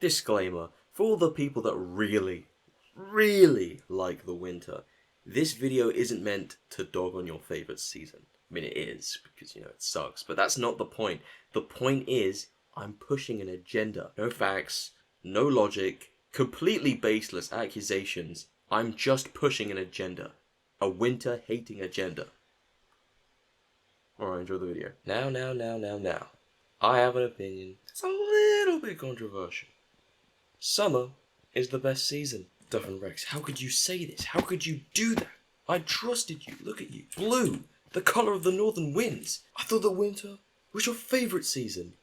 Disclaimer, for all the people that really like the winter, this video isn't meant to dog on your favourite season. I mean, it is, because, it sucks, but that's not the point. The point is, I'm pushing an agenda. No facts, no logic, completely baseless accusations. I'm just pushing an agenda. A winter-hating agenda. Alright, enjoy the video. Now. I have an opinion. It's a little bit controversial. Summer is the best season. Duffin Rex, how could you say this? How could you do that? I trusted you. Look at you. Blue. The colour of the northern winds. I thought that winter was your favourite season.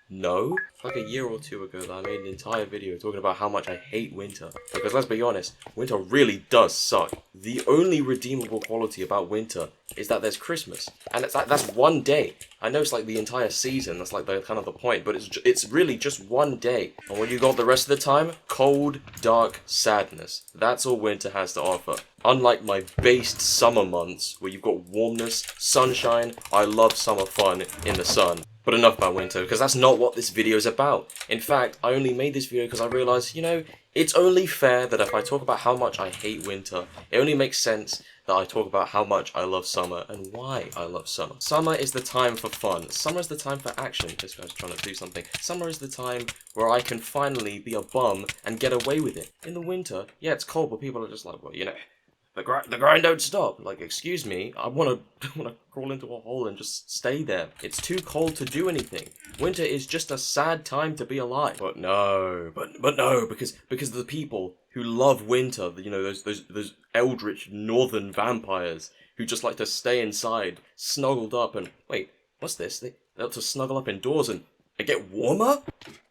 No. Like a year or two ago that I made an entire video talking about how much I hate winter. Because let's be honest, winter really does suck. The only redeemable quality about winter is that there's Christmas. And it's like, that's one day. I know it's like the entire season, that's like the kind of the point, but it's really just one day. And what you got the rest of the time? Cold, dark sadness. That's all winter has to offer. Unlike my based summer months, where you've got warmness, sunshine, I love summer fun in the sun. But enough about winter, because that's not what this video is about. In fact, I only made this video because I realised, it's only fair that if I talk about how much I hate winter, it only makes sense that I talk about how much I love summer and why I love summer. Summer is the time for fun. Summer is the time for action. This guy's trying to do something. Summer is the time where I can finally be a bum and get away with it. In the winter, yeah, it's cold, but people are just like, well, the grind don't stop. Like, excuse me, I wanna crawl into a hole and just stay there. It's too cold to do anything. Winter is just a sad time to be alive. But no, because the people who love winter, those eldritch northern vampires who just like to stay inside, snuggled up and wait, what's this? They like to snuggle up indoors and get warmer?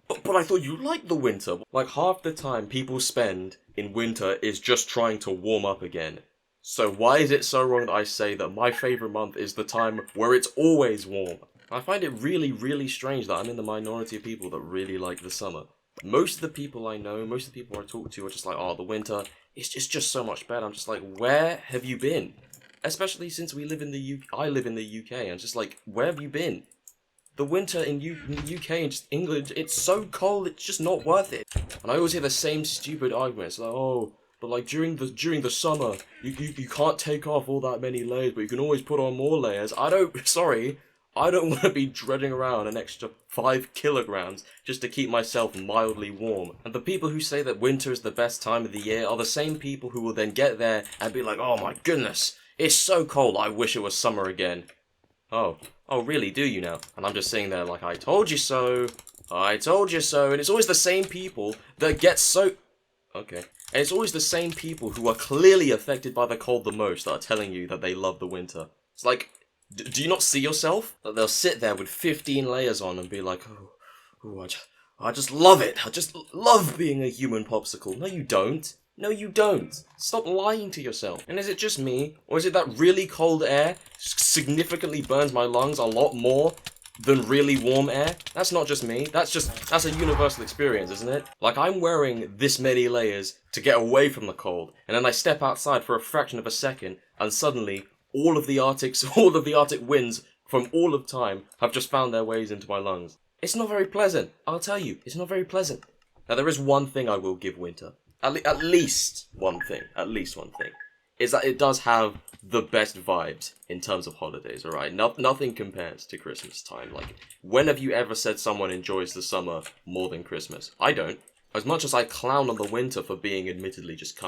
But I thought you liked the winter. Like, half the time people spend in winter is just trying to warm up again. So why is it so wrong that I say that my favourite month is the time where it's always warm? I find it really strange that I'm in the minority of people that really like the summer. Most of the people I know, most of the people I talk to are just like, oh, the winter, it's just so much better. I'm just like, where have you been? Especially since I live in the UK, and just like, where have you been? The winter in the UK and just England, it's so cold, it's just not worth it. And I always hear the same stupid arguments, like, oh, but like during the summer, you can't take off all that many layers, but you can always put on more layers. I don't want to be dreading around an extra 5 kilograms just to keep myself mildly warm. And the people who say that winter is the best time of the year are the same people who will then get there and be like, oh my goodness, it's so cold, I wish it was summer again. Oh, really, do you now? And I'm just sitting there like, I told you so, and it's always the same people that get so... Okay. And it's always the same people who are clearly affected by the cold the most that are telling you that they love the winter. It's like, do you not see yourself? That they'll sit there with 15 layers on and be like, I just love it, I just love being a human popsicle. No, you don't. No, you don't. Stop lying to yourself. And is it just me, or is it that really cold air significantly burns my lungs a lot more than really warm air? That's not just me. That's a universal experience, isn't it? Like, I'm wearing this many layers to get away from the cold, and then I step outside for a fraction of a second, and suddenly all of the Arctic winds from all of time have just found their ways into my lungs. It's not very pleasant. I'll tell you, it's not very pleasant. Now, there is one thing I will give winter. At least one thing, is that it does have the best vibes in terms of holidays, alright? Nothing compares to Christmas time. Like, when have you ever said someone enjoys the summer more than Christmas? I don't. As much as I clown on the winter for being admittedly just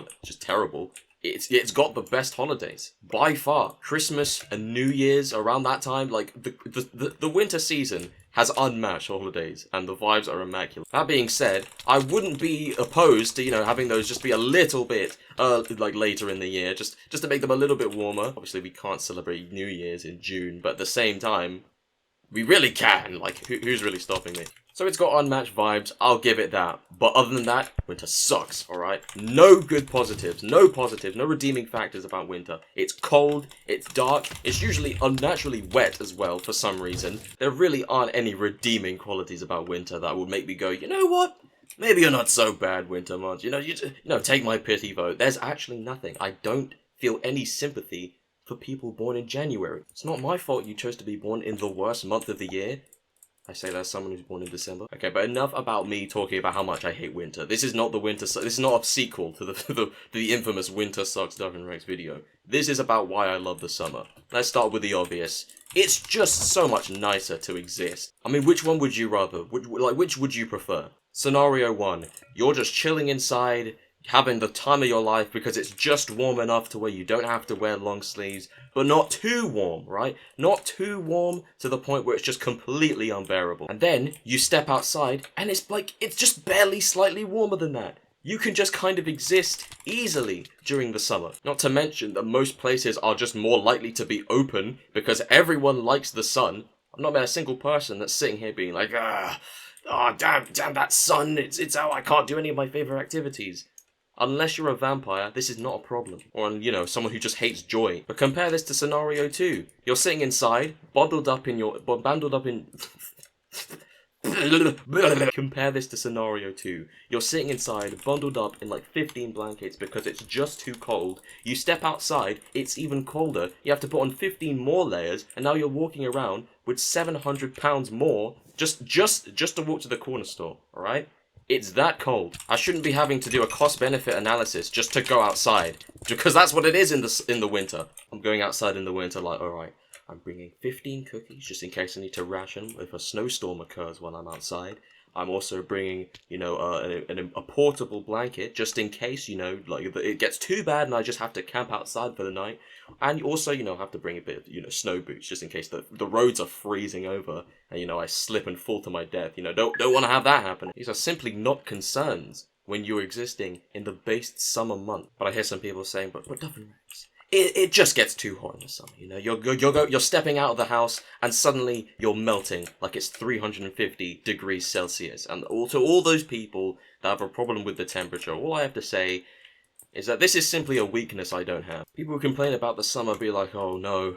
terrible, it's got the best holidays. By far. Christmas and New Year's around that time, like, the winter season has unmatched holidays, and the vibes are immaculate. That being said, I wouldn't be opposed to, having those just be a little bit, like, later in the year, just to make them a little bit warmer. Obviously, we can't celebrate New Year's in June, but at the same time, we really can. Like, who's really stopping me? So it's got unmatched vibes, I'll give it that. But other than that, winter sucks, alright? No good positives, no redeeming factors about winter. It's cold, it's dark, it's usually unnaturally wet as well for some reason. There really aren't any redeeming qualities about winter that would make me go, you know what? Maybe you're not so bad, winter months. Take my pity vote. There's actually nothing. I don't feel any sympathy for people born in January. It's not my fault you chose to be born in the worst month of the year. I say that as someone who's born in December. Okay, but enough about me talking about how much I hate winter. This is not the winter. This is not a sequel to the infamous Winter Sucks Duff and Rex video. This is about why I love the summer. Let's start with the obvious. It's just so much nicer to exist. I mean, which one would you rather? Which would you prefer? Scenario 1. You're just chilling inside, having the time of your life because it's just warm enough to where you don't have to wear long sleeves, but not too warm, right? Not too warm to the point where it's just completely unbearable. And then you step outside and it's just barely slightly warmer than that. You can just kind of exist easily during the summer. Not to mention that most places are just more likely to be open because everyone likes the sun. I've not met a single person that's sitting here being like, oh damn that sun, it's out, I can't do any of my favorite activities. Unless you're a vampire, this is not a problem. Or, someone who just hates joy. But compare this to scenario 2. You're sitting inside, bundled up in... Compare this to scenario 2. You're sitting inside, bundled up in like 15 blankets because it's just too cold. You step outside, it's even colder. You have to put on 15 more layers, and now you're walking around with 700 pounds more just to walk to the corner store, alright? It's that cold. I shouldn't be having to do a cost-benefit analysis just to go outside, because that's what it is in the winter. I'm going outside in the winter like, alright, I'm bringing 15 cookies just in case I need to ration if a snowstorm occurs while I'm outside. I'm also bringing, a portable blanket just in case, it gets too bad and I just have to camp outside for the night. And you also, have to bring a bit of, snow boots just in case the roads are freezing over and, I slip and fall to my death. Don't want to have that happen. These are simply not concerns when you're existing in the based summer month. But I hear some people saying, but Duff and Rex, it just gets too hot in the summer, You're stepping out of the house and suddenly you're melting like it's 350 degrees Celsius. And to all those people that have a problem with the temperature, all I have to say is that this is simply a weakness I don't have. People who complain about the summer be like, oh no,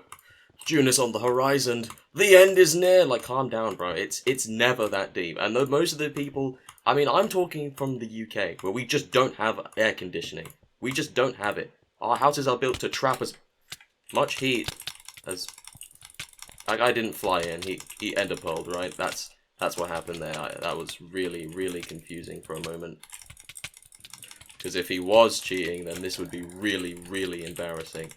June is on the horizon, the end is near. Like, calm down, bro. It's never that deep. And most of the people, I'm talking from the UK, where we just don't have air conditioning. We just don't have it. Our houses are built to trap as much heat as... That guy didn't fly in, he ender pearled, right? That's what happened there. That was really, really confusing for a moment. Because if he was cheating, then this would be really, really embarrassing.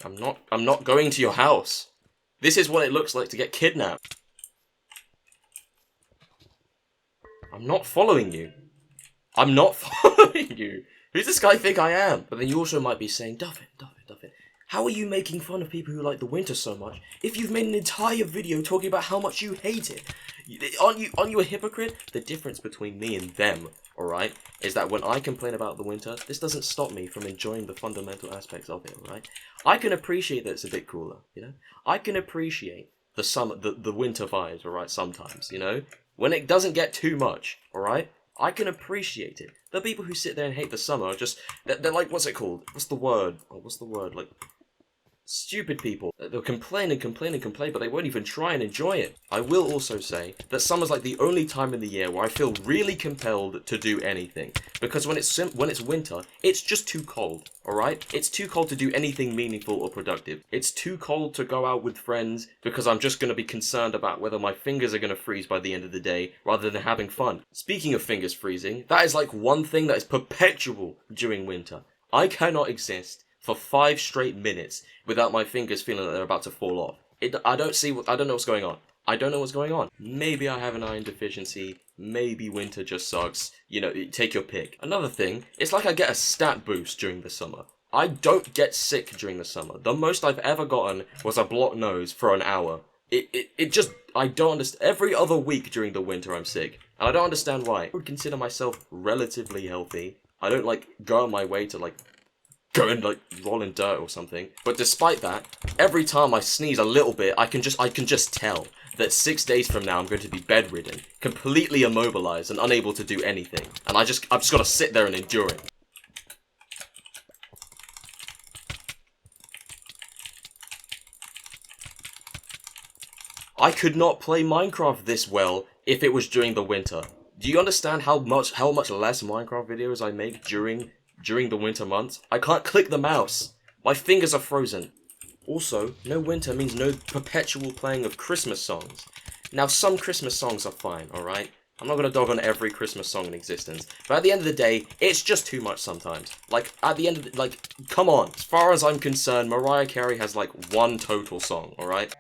I'm not going to your house. This is what it looks like to get kidnapped. I'm not following you. I'm not following you. Who's this guy think I am? But then you also might be saying, Duff it. How are you making fun of people who like the winter so much if you've made an entire video talking about how much you hate it? Aren't you a hypocrite? The difference between me and them, alright, is that when I complain about the winter, this doesn't stop me from enjoying the fundamental aspects of it, alright? I can appreciate that it's a bit cooler, I can appreciate the summer, the winter vibes, alright, sometimes, When it doesn't get too much, alright? I can appreciate it. The people who sit there and hate the summer are just, they're like, what's it called? What's the word? Like, stupid people. They'll complain, but they won't even try and enjoy it. I will also say that summer's like the only time in the year where I feel really compelled to do anything. Because when it's winter, it's just too cold, alright? It's too cold to do anything meaningful or productive. It's too cold to go out with friends because I'm just going to be concerned about whether my fingers are going to freeze by the end of the day rather than having fun. Speaking of fingers freezing, that is like one thing that is perpetual during winter. I cannot exist for 5 straight minutes without my fingers feeling like they're about to fall off. I don't know what's going on. I don't know what's going on. Maybe I have an iron deficiency. Maybe winter just sucks. Take your pick. Another thing, it's like I get a stat boost during the summer. I don't get sick during the summer. The most I've ever gotten was a blocked nose for an hour. I don't understand. Every other week during the winter I'm sick. And I don't understand why. I would consider myself relatively healthy. I don't go on my way to go and roll in dirt or something. But despite that, every time I sneeze a little bit, I can just tell that 6 days from now I'm going to be bedridden, completely immobilized and unable to do anything. And I've just got to sit there and endure it. I could not play Minecraft this well if it was during the winter. Do you understand how much less Minecraft videos I make during the winter months? I can't click the mouse. My fingers are frozen. Also, no winter means no perpetual playing of Christmas songs. Now, some Christmas songs are fine, alright? I'm not gonna dog on every Christmas song in existence, but at the end of the day, it's just too much sometimes. Like, at the end of the, like, come on. As far as I'm concerned, Mariah Carey has, like, one total song, alright?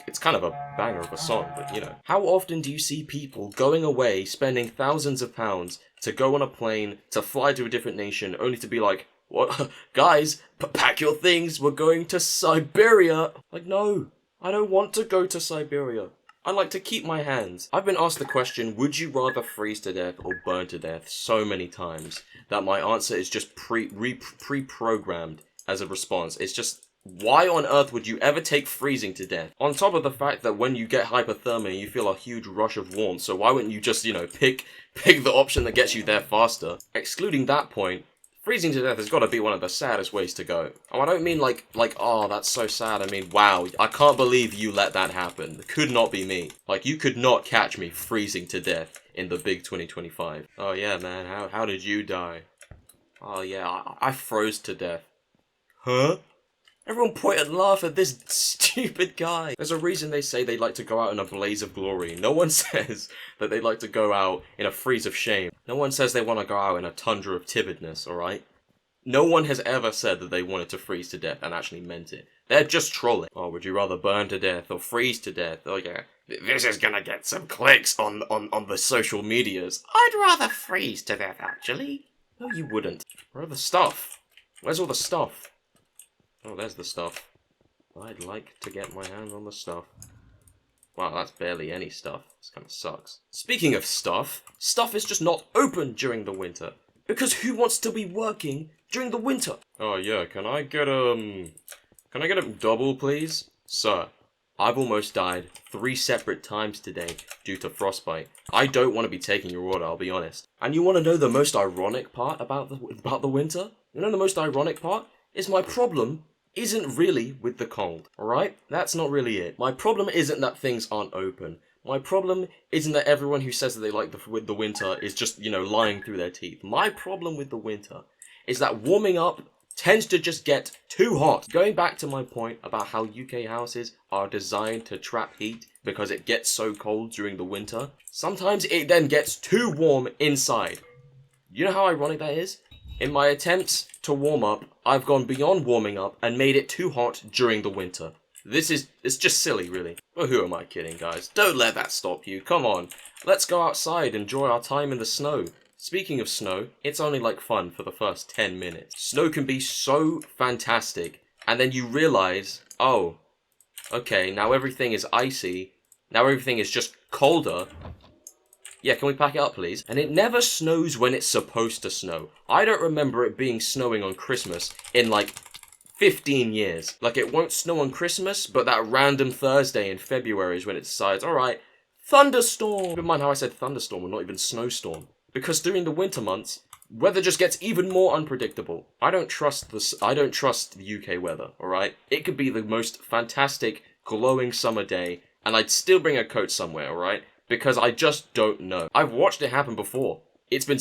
It's kind of a banger of a song, but, you know. How often do you see people going away, spending thousands of pounds to go on a plane, to fly to a different nation, only to be like, what? Guys, pack your things, we're going to Siberia! Like, no, I don't want to go to Siberia. I like to keep my hands. I've been asked the question, would you rather freeze to death or burn to death so many times that my answer is just pre-programmed as a response. It's just, why on earth would you ever take freezing to death? On top of the fact that when you get hypothermia, you feel a huge rush of warmth, so why wouldn't you just, you know, pick the option that gets you there faster? Excluding that point, freezing to death has got to be one of the saddest ways to go. Oh, I don't mean like, oh, that's so sad. I mean, wow, I can't believe you let that happen. It could not be me. Like, you could not catch me freezing to death in the big 2025. Oh, yeah, man, how did you die? Oh, yeah, I froze to death. Huh? Everyone point and laugh at this stupid guy. There's a reason they say they like to go out in a blaze of glory. No one says that they like to go out in a freeze of shame. No one says they want to go out in a tundra of timidness, alright? No one has ever said that they wanted to freeze to death and actually meant it. They're just trolling. Oh, would you rather burn to death or freeze to death? Oh yeah, this is gonna get some clicks on the social medias. I'd rather freeze to death, actually. No, you wouldn't. Where are the stuff? Where's all the stuff? Oh, there's the stuff. I'd like to get my hands on the stuff. Wow, that's barely any stuff. This kind of sucks. Speaking of stuff, stuff is just not open during the winter. Because who wants to be working during the winter? Oh yeah, can I get a double, please? Sir, I've almost died 3 separate times today due to frostbite. I don't want to be taking your order, I'll be honest. And you want to know the most ironic part about the winter? You know the most ironic part? Is my problem isn't really with the cold, alright? That's not really it. My problem isn't that things aren't open. My problem isn't that everyone who says that they like the winter is just, you know, lying through their teeth. My problem with the winter is that warming up tends to just get too hot. Going back to my point about how UK houses are designed to trap heat because it gets so cold during the winter, sometimes it then gets too warm inside. You know how ironic that is? In my attempts to warm up, I've gone beyond warming up and made it too hot during the winter. It's just silly, really. But who am I kidding, guys? Don't let that stop you, come on. Let's go outside, enjoy our time in the snow. Speaking of snow, it's only like fun for the first 10 minutes. Snow can be so fantastic, and then you realize, oh, okay, now everything is icy, now everything is just colder. Yeah, can we pack it up, please? And it never snows when it's supposed to snow. I don't remember it being snowing on Christmas in, like, 15 years. Like, it won't snow on Christmas, but that random Thursday in February is when it decides, alright, thunderstorm! Never mind how I said thunderstorm and not even snowstorm. Because during the winter months, weather just gets even more unpredictable. I don't trust the UK weather, alright? It could be the most fantastic, glowing summer day, and I'd still bring a coat somewhere, alright? Because I just don't know. I've watched it happen before. It's been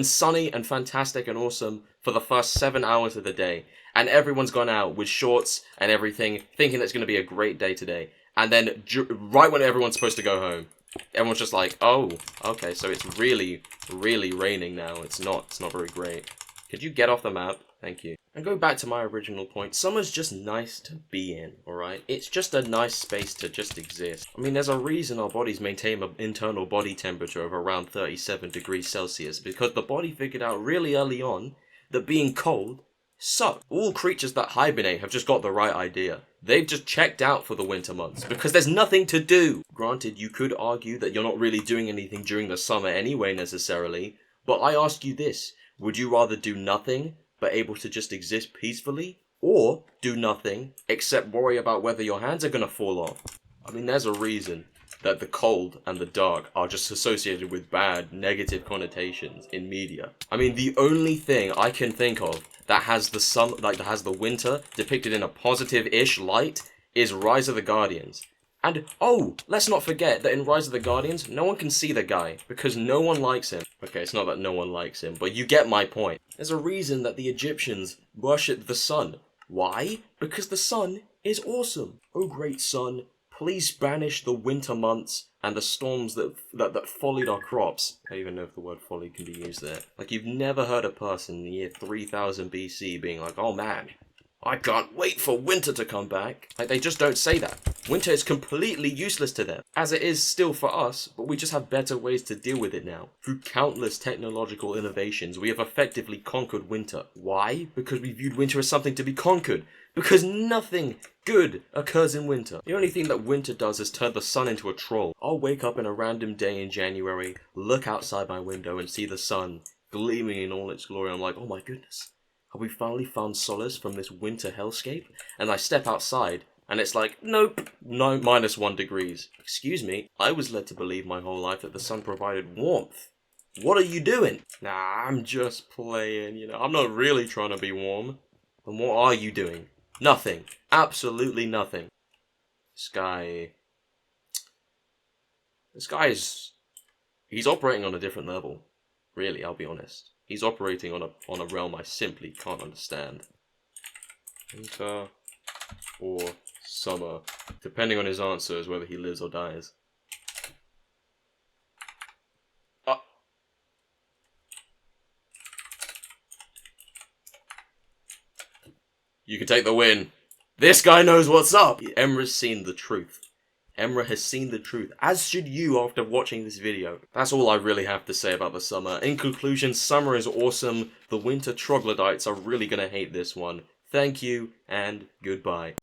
sunny and fantastic and awesome for the first 7 hours of the day, and everyone's gone out with shorts and everything, thinking that it's going to be a great day today. And then, right when everyone's supposed to go home, everyone's just like, oh, okay, so it's really, really raining now. It's not very great. Could you get off the map? Thank you. And go back to my original point, summer's just nice to be in, alright? It's just a nice space to just exist. I mean, there's a reason our bodies maintain an internal body temperature of around 37 degrees Celsius, because the body figured out really early on that being cold sucks. All creatures that hibernate have just got the right idea. They've just checked out for the winter months, because there's nothing to do. Granted, you could argue that you're not really doing anything during the summer anyway, necessarily, but I ask you this, would you rather do nothing, but able to just exist peacefully, or do nothing except worry about whether your hands are gonna fall off? I mean, there's a reason that the cold and the dark are just associated with bad, negative connotations in media. I mean, the only thing I can think of that has the winter depicted in a positive-ish light is Rise of the Guardians. And, oh, let's not forget that in Rise of the Guardians, no one can see the guy, because no one likes him. Okay, it's not that no one likes him, but you get my point. There's a reason that the Egyptians worshipped the sun. Why? Because the sun is awesome. Oh great sun, please banish the winter months and the storms that followed our crops. I don't even know if the word folly can be used there. Like, you've never heard a person in the year 3000 BC being like, oh man, I can't wait for winter to come back. Like, they just don't say that. Winter is completely useless to them, as it is still for us, but we just have better ways to deal with it now. Through countless technological innovations, we have effectively conquered winter. Why? Because we viewed winter as something to be conquered. Because nothing good occurs in winter. The only thing that winter does is turn the sun into a troll. I'll wake up in a random day in January, look outside my window and see the sun gleaming in all its glory. I'm like, oh my goodness. Have we finally found solace from this winter hellscape? And I step outside, and it's like, nope, no, -1 degrees. Excuse me, I was led to believe my whole life that the sun provided warmth. What are you doing? Nah, I'm just playing, you know, I'm not really trying to be warm. And what are you doing? Nothing. Absolutely nothing. This guy is... he's operating on a different level. Really, I'll be honest. He's operating on a realm I simply can't understand. Winter or summer. Depending on his answer is whether he lives or dies. You can take the win. This guy knows what's up. Emra's seen the truth. Emra has seen the truth, as should you after watching this video. That's all I really have to say about the summer. In conclusion, summer is awesome. The winter troglodytes are really gonna hate this one. Thank you, and goodbye.